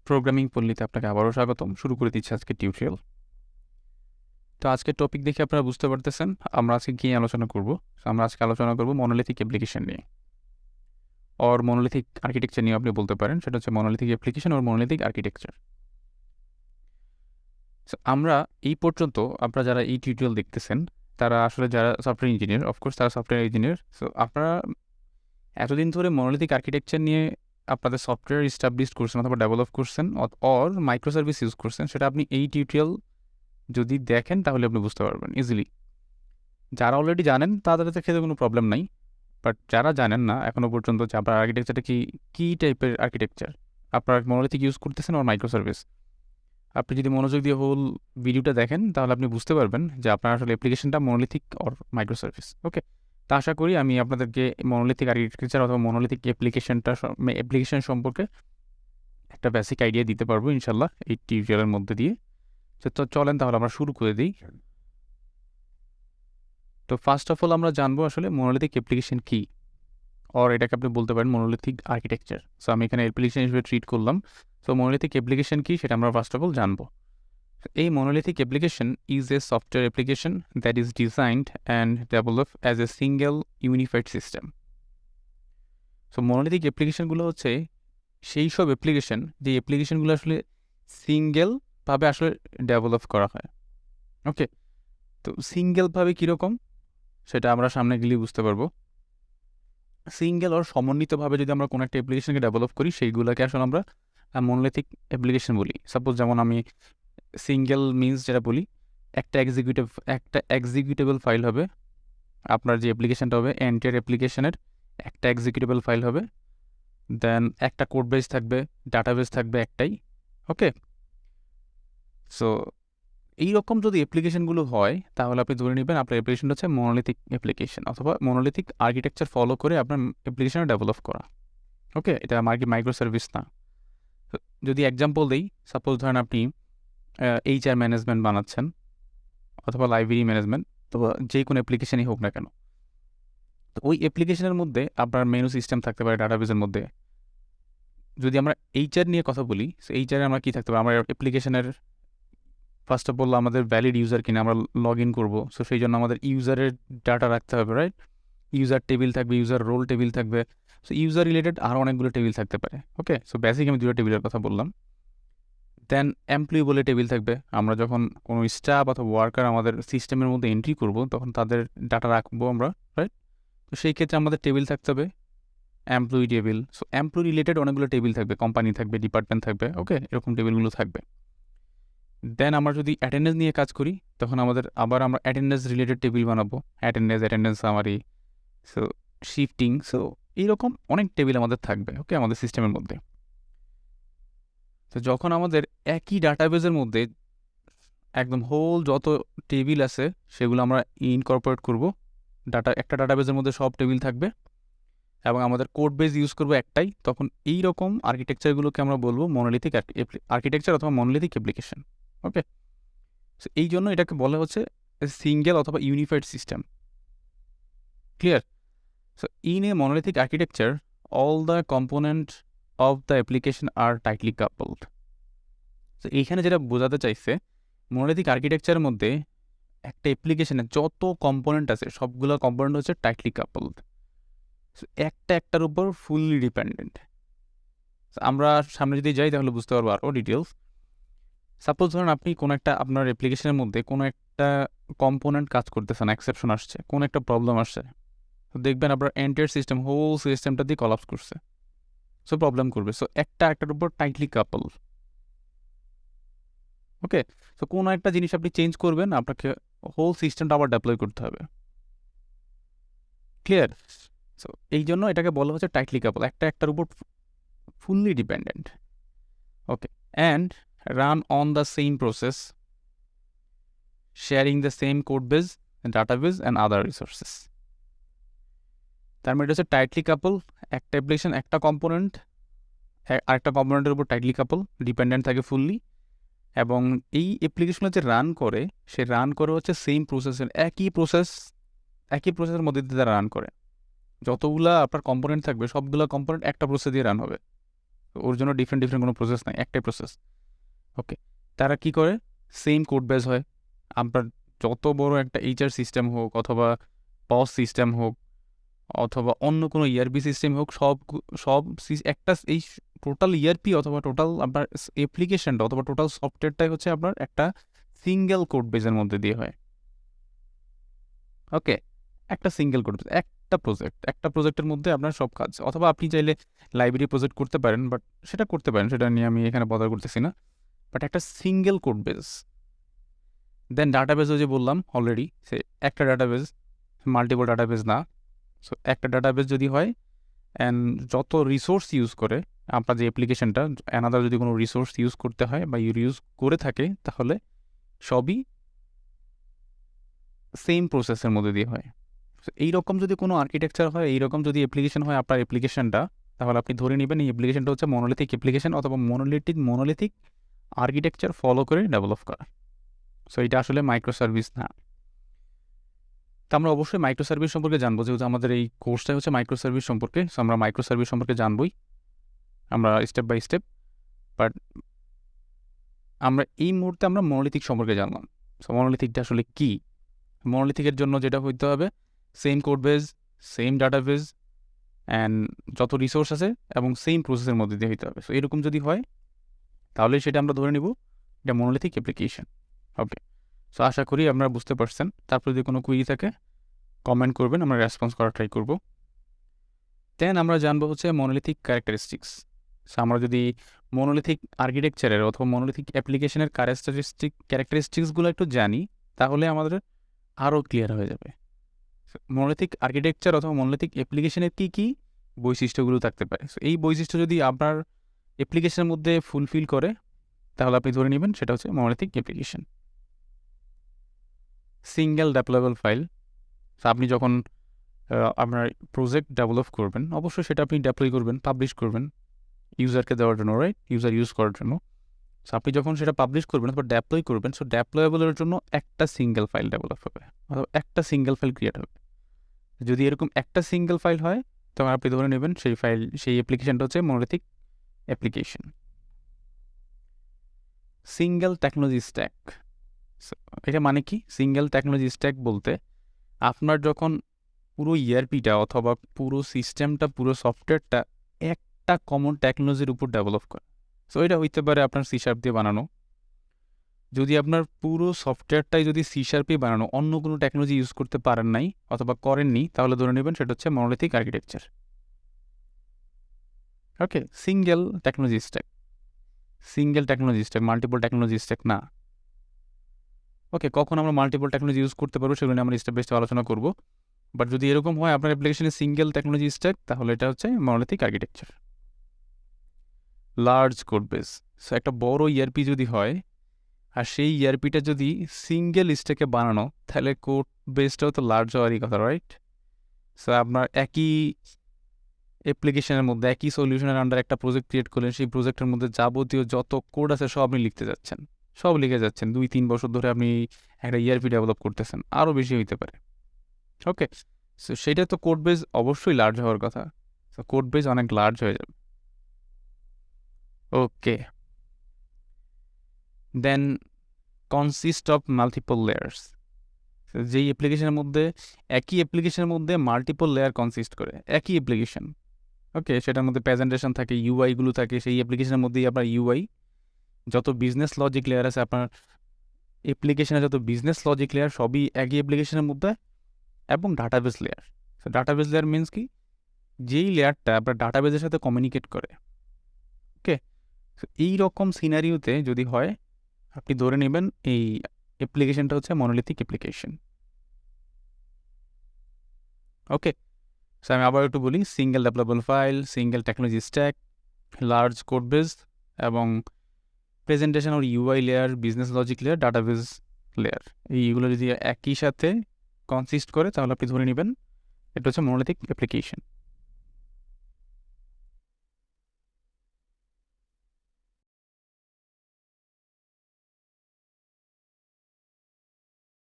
Programming পল্লীতে আপনাকে আবারও স্বাগতম। শুরু করে দিচ্ছি আজকের টিউটোরিয়াল। তো আজকের টপিক দেখে আপনারা বুঝতে পারতেছেন আমরা আজকে কী আলোচনা করব। আমরা আজকে আলোচনা করব মনোলিথিক অ্যাপ্লিকেশন নিয়ে, অর মনোলিথিক আর্কিটেকচার নিয়ে আপনি বলতে পারেন। সেটা হচ্ছে monolithic application or monolithic architecture. আমরা এই পর্যন্ত আপনারা যারা এই টিউটোরিয়াল দেখতেছেন তারা আসলে যারা সফটওয়্যার ইঞ্জিনিয়ার, অফকোর্স তারা সফটওয়্যার ইঞ্জিনিয়ার। সো আপনারা এতদিন ধরে মনোলিথিক আর্কিটেকচার নিয়ে আপনাদের সফটওয়্যার ইস্টাবলিশ করছেন অথবা ডেভেলপ করছেন অর মাইক্রো সার্ভিস ইউজ করছেন, সেটা আপনি এই টিউটোরিয়াল যদি দেখেন তাহলে আপনি বুঝতে পারবেন ইজিলি। যারা অলরেডি জানেন তাদের ক্ষেত্রে কোনো প্রবলেম নাই, বাট যারা জানেন না এখনও পর্যন্ত যে আপনার আর্কিটেকচারটা কী টাইপের আর্কিটেকচার আপনার মনোলিথিক ইউজ করতেছেন ওর মাইক্রো সার্ভিস, আপনি যদি মনোযোগ দিয়ে হোল ভিডিওটা দেখেন তাহলে আপনি বুঝতে পারবেন যে আপনার আসলে অ্যাপ্লিকেশনটা মনোলিথিক অর মাইক্রো সার্ভিস। ওকে, তা আশা করি আমি আপনাদেরকে মনোলিথিক আর্কিটেকচার অথবা মনোলিথিক অ্যাপ্লিকেশন সম্পর্কে একটা বেসিক আইডিয়া দিতে পারবো ইনশাল্লাহ এই টিউটোরিয়ালের মধ্যে দিয়ে। তো চলেন তাহলে আমরা শুরু করে দিই। তো ফার্স্ট অফ অল আমরা জানবো আসলে মনোলিথিক অ্যাপ্লিকেশন কী, অর এটাকে আপনি বলতে পারেন মনোলিথিক আর্কিটেকচার। সো আমি এখানে অ্যাপ্লিকেশন হিসেবে ট্রিট করলাম। সো মনোলিথিক অ্যাপ্লিকেশন কী সেটা আমরা ফার্স্ট অফ অল জানবো। A monolithic application is a software application that is designed and developed as a single unified system. So monolithic অ্যাপ্লিকেশনগুলো হচ্ছে সেই সব অ্যাপ্লিকেশন যে অ্যাপ্লিকেশনগুলো আসলে সিঙ্গেলভাবে আসলে ডেভেলপ করা হয়। ওকে, তো সিঙ্গেলভাবে কীরকম সেটা আমরা সামনে গেলেই বুঝতে পারবো। সিঙ্গেল ওর সমন্বিতভাবে যদি আমরা কোনো একটা অ্যাপ্লিকেশনকে ডেভেলপ করি সেইগুলোকে আসলে আমরা মনোলিথিক অ্যাপ্লিকেশন বলি। সাপোজ যেমন আমি সিঙ্গেল মিনস যেটা বলি, একটা এক্সিকিউটেবল ফাইল হবে, আপনার যে অ্যাপ্লিকেশনটা হবে এন্টায়ার অ্যাপ্লিকেশনের একটা এক্সিকিউটেবল ফাইল হবে, দেন একটা কোড বেস থাকবে, ডাটাবেস থাকবে একটাই। ওকে, সো এইরকম যদি অ্যাপ্লিকেশনগুলো হয় তাহলে আপনি ধরে নেবেন আপনার অ্যাপ্লিকেশনটা হচ্ছে মনোলিথিক অ্যাপ্লিকেশন অথবা মনোলিথিক আর্কিটেকচার ফলো করে আপনার অ্যাপ্লিকেশনটা ডেভেলপ করা। ওকে, এটা মাইক্রো সার্ভিস না। যদি এক্সাম্পল দিই, সাপোজ ধরেন আপনি HR ম্যানেজমেন্ট বানাচ্ছেন অথবা লাইব্রেরি ম্যানেজমেন্ট, তো যে কোনো অ্যাপ্লিকেশনই হোক না কেন, তো ওই অ্যাপ্লিকেশনের মধ্যে আপনার মেনু সিস্টেম থাকতে পারে ডাটাবেসের মধ্যে। যদি আমরা HR নিয়ে কথা বলি, সো HR আমরা কী থাকতে পারে, আমরা অ্যাপ্লিকেশনের ফার্স্ট অফ অল আমাদের ভ্যালিড ইউজার কিনা আমরা লগ ইন করবো, সো সেই জন্য আমাদের ইউজারের ডাটা রাখতে হবে, রাইট? ইউজার টেবিল থাকবে, ইউজার রোল টেবিল থাকবে, সো ইউজার রিলেটেড আরও অনেকগুলো টেবিল থাকতে পারে। ওকে, সো বেসিক আমি দুটো টেবিলের কথা বললাম। দেন এমপ্লয়ি বলে টেবিল থাকবে, আমরা যখন কোনো স্টাফ অথবা ওয়ার্কার আমাদের সিস্টেমের মধ্যে এন্ট্রি করব তখন তাদের ডাটা রাখবো আমরা, রাইট? তো সেই ক্ষেত্রে আমাদের টেবিল থাকতে হবে employee table. So employee related অনেকগুলো টেবিল থাকবে, কোম্পানি থাকবে, ডিপার্টমেন্ট থাকবে। ওকে, এরকম টেবিলগুলো থাকবে। দেন আমরা যদি অ্যাটেন্ডেন্স নিয়ে কাজ করি তখন আবার আমরা অ্যাটেন্ডেন্স রিলেটেড টেবিল বানাবো, attendance summary, so shifting, so এইরকম অনেক টেবিল আমাদের থাকবে। ওকে, আমাদের সিস্টেমের মধ্যে। তো যখন আমাদের একই ডাটাবেসের মধ্যে একদম হোল যত টেবিল আছে সেগুলো আমরা ইনকর্পোরেট করব, একটা ডাটাবেসের মধ্যে সব টেবিল থাকবে এবং আমাদের কোড বেস ইউজ করবো একটাই, তখন এই রকম আর্কিটেকচারগুলোকে আমরা বলবো মনোলিথিক আর্কিটেকচার অথবা মনোলিথিক অ্যাপ্লিকেশন। ওকে, সো এই জন্য এটাকে বলা হচ্ছে সিঙ্গেল অথবা unified system. Clear? So in a monolithic architecture all the component of the application are tightly coupled. So এইখানে যেটা বোঝাতে চাইছে, মনোলিথিক আর্কিটেকচারের মধ্যে একটা অ্যাপ্লিকেশনের যত কম্পোনেন্ট আছে সবগুলো কম্পোনেন্ট হচ্ছে টাইটলি কাপলড, একটা একটার উপর ফুললি ডিপেন্ডেন্ট। আমরা সামনে যদি যাই তাহলে বুঝতে পারবো আরও ডিটেলস। সাপোজ ধরুন আপনি কোনো একটা আপনার অ্যাপ্লিকেশনের মধ্যে কোনো একটা কম্পোনেন্ট কাজ করতেছেন, এক্সেপশন আসছে, কোনো একটা প্রবলেম আসছে, তো দেখবেন আপনার এন্টায়ার সিস্টেম হোল সিস্টেমটা দিয়ে কলাপস করছে, সো প্রবলেম করবে। সো একটা একটার উপর টাইটলি কাপল। ওকে, সো কোনো একটা জিনিস আপনি চেঞ্জ করবেন, আপনাকে হোল সিস্টেমটা আবার ডেপ্লয় করতে হবে। ক্লিয়ার? সো এই জন্য এটাকে বলা হচ্ছে টাইটলি কাপল, একটা একটার উপর fully dependent. Okay, and run on the same process, sharing the same code base, database and other resources. তার মানে এটা হচ্ছে টাইটলি কাপল, একটা অ্যাপ্লিকেশন একটা কম্পোনেন্ট আরেকটা কম্পোনেন্টের উপর টাইটলি কাপল ডিপেন্ডেন্ট থাকে ফুললি, এবং এই অ্যাপ্লিকেশনে যে রান করে সে রান করে হচ্ছে সেম প্রসেসের একই প্রসেসের মধ্যে দিয়ে রান করে। যতগুলা আপনার কম্পোনেন্ট থাকবে সবগুলো কম্পোনেন্ট একটা প্রসেস দিয়ে রান হবে। ওর জন্য ডিফারেন্ট কোনো প্রসেস নাই, একটাই প্রসেস। ওকে, তারা কি করে, সেম কোড বেস হয়। আপনার যত বড় একটা এইচআর সিস্টেম হোক অথবা পস সিস্টেম হোক অথবা অন্য কোনো ইআরপি সিস্টেম হোক, সব একটা এই টোটাল ইআরপি অথবা টোটাল আপনার অ্যাপ্লিকেশনটা অথবা টোটাল সফটওয়্যারটাই হচ্ছে আপনার একটা সিঙ্গেল কোড বেসের মধ্যে দিয়ে হয়। ওকে, একটা সিঙ্গেল কোড বেস, একটা প্রজেক্টের মধ্যে আপনার সব কাজ। অথবা আপনি চাইলে লাইব্রেরি প্রজেক্ট করতে পারেন, বাট সেটা করতে পারেন, সেটা নিয়ে আমি এখানে বদার করতেছি না। বাট একটা সিঙ্গেল কোড বেস। দেন ডাটাবেসও যে বললাম অলরেডি, সে একটা ডাটাবেস, মাল্টিপল ডাটাবেস না। সো একটা ডাটাবেস যদি হয় অ্যান্ড যত রিসোর্স ইউজ করে আপনার যে অ্যাপ্লিকেশনটা, অ্যানাদার যদি কোনো রিসোর্স ইউজ করতে হয় বা ইউজ করে থাকে, তাহলে সবই সেম প্রসেসের মধ্যে দিয়ে হয়। এইরকম যদি কোনো আর্কিটেকচার হয়, এইরকম যদি অ্যাপ্লিকেশন হয় আপনার অ্যাপ্লিকেশনটা, তাহলে আপনি ধরে নেবেন এই অ্যাপ্লিকেশনটা হচ্ছে মনোলিথিক অ্যাপ্লিকেশন অথবা মনোলিথিক আর্কিটেকচার ফলো করে ডেভেলপ করা। সো এটা আসলে মাইক্রো সার্ভিস না। তো আমরা অবশ্যই মাইক্রো সার্ভিস সম্পর্কে জানবো, যেহেতু আমাদের এই কোর্সটা হচ্ছে মাইক্রো সার্ভিস সম্পর্কে। সো আমরা মাইক্রো সার্ভিস সম্পর্কে জানবই, আমরা স্টেপ বাই স্টেপ। বাট আমরা এই মুহূর্তে আমরা মনোলিথিক সম্পর্কে জানলাম। সো মনোলিথিকটা আসলে কি? মনোলিথিকের জন্য যেটা হইতে হবে, same code base, same database and যত রিসোর্স আছে এবং সেম প্রসেসের মধ্যে দিয়ে হইতে হবে। সো এরকম যদি হয় তাহলে সেটা আমরা ধরে নিব এটা মনোলিথিক অ্যাপ্লিকেশন। ওকে, সো আশা করি আপনারা বুঝতে পারছেন। তারপর যদি কোনো কুইরি থাকে কমেন্ট করবেন, আমরা রেসপন্স করার ট্রাই করব। দেন আমরা জানবো হচ্ছে মনোলিথিক ক্যারেক্টারিস্টিক্স। সো আমরা যদি মনোলিথিক আর্কিটেকচারের অথবা মনোলিথিক অ্যাপ্লিকেশনের ক্যারেক্টারিস্টিক্সগুলো একটু জানি, তাহলে আমাদের আরও ক্লিয়ার হয়ে যাবে মনোলিথিক আর্কিটেকচার অথবা মনোলিথিক অ্যাপ্লিকেশনের কী কী বৈশিষ্ট্যগুলো থাকতে পারে। সো এই বৈশিষ্ট্য যদি আপনার অ্যাপ্লিকেশনের মধ্যে ফুলফিল করে, তাহলে আপনি ধরে নেবেন সেটা হচ্ছে monolithic application. Single deployable file. আপনি যখন আপনার প্রজেক্ট ডেভেলপ করবেন, অবশ্যই সেটা আপনি ডেপ্লয় করবেন, পাবলিশ করবেন ইউজারকে দেওয়ার জন্য, রাইট, ইউজার ইউজ করার জন্য। সো আপনি যখন সেটা পাবলিশ করবেন অথবা ডেপ্লয় করবেন, সো ডেপ্লয়েবলের জন্য একটা সিঙ্গেল ফাইল ডেভেলপ হবে অথবা একটা সিঙ্গেল ফাইল ক্রিয়েট হবে। যদি এরকম একটা সিঙ্গেল ফাইল হয়, তখন আপনি ধরে নেবেন সেই অ্যাপ্লিকেশনটা হচ্ছে monolithic application. Single technology stack, এটা মানে কি? সিঙ্গেল টেকনোলজি স্ট্যাক বলতে আপনার যখন পুরো ইআরপিটা অথবা পুরো সিস্টেমটা, পুরো সফটওয়্যারটা একটা কমন টেকনোলজির উপর ডেভেলপ করে। সো এটা হইতে পারে আপনার সি শার্প দিয়ে বানানো। যদি আপনার পুরো সফটওয়্যারটাই যদি সি শার্পে বানানো, অন্য কোনো টেকনোলজি ইউজ করতে পারেন নাই অথবা করেননি, তাহলে ধরে নেবেন সেটা হচ্ছে monolithic architecture. Okay, single technology stack, multiple technology stack না। ওকে, কখন আমরা মাল্টিপল টেকনোলজি ইউজ করতে পারবো সেগুলো নিয়ে আমরা স্টেপ বাই স্টেপ আলোচনা করবো। বাট যদি এরকম হয় আপনার অ্যাপ্লিকেশনে সিঙ্গেল টেকনোলজি স্ট্যাক, তাহলে এটা হচ্ছে monolithic architecture. Large code base. So একটা বড় ইআরপি যদি হয় আর সেই ইআরপিটা যদি সিঙ্গেল স্ট্যাকে বানানো, তাহলে কোড বেসটাও তো লার্জ হওয়ারই কথা, রাইট? সো আপনার একই অ্যাপ্লিকেশনের মধ্যে একই সলিউশনের আন্ডার একটা প্রজেক্ট ক্রিয়েট করলেন, সেই প্রজেক্টের মধ্যে যাবতীয় যত কোড আছে সব আপনি লিখতে যাচ্ছেন, সব লিখে যাচ্ছেন। 2-3 বছর ধরে আপনি একটা ইআরপি ডেভেলপ করতেছেন, আরও বেশি হইতে পারে। ওকে, সো সেইটা তো কোড বেস অবশ্যই লার্জ হওয়ার কথা। সো কোড বেস অনেক লার্জ হয়ে যাবে। ওকে, দেন কনসিস্ট অফ মাল্টিপল লেয়ার্স। যেই একই অ্যাপ্লিকেশনের মধ্যে মাল্টিপল লেয়ার কনসিস্ট করে, একই অ্যাপ্লিকেশন। ওকে, সেটার মধ্যে প্রেজেন্টেশন থাকে, ইউআইগুলো থাকে, সেই অ্যাপ্লিকেশনের মধ্যেই আপনার ইউআই, যত বিজনেস লজিক লেয়ার আছে আপনার অ্যাপ্লিকেশনের, যত বিজনেস লজিক লেয়ার সবই একই অ্যাপ্লিকেশনের মধ্যে, এবং database layer. So database layer means কি? যেই লেয়ারটা আপনার ডাটাবেসের সাথে কমিউনিকেট করে। ওকে, সো এই রকম সিনারিওতে যদি হয়, আপনি ধরে নেবেন এই অ্যাপ্লিকেশনটা হচ্ছে মনোলিথিক অ্যাপ্লিকেশন। ওকে, সো আমি আবার একটু বলি, single developable file, single technology stack, large code base, এবং presentation or UI layer, business logic layer, database layer, এইগুলো যদি একই সাথে কনসিস্ট করে, তাহলে আপনি ধরে নেবেন এটা হচ্ছে মনোলিথিক অ্যাপ্লিকেশন।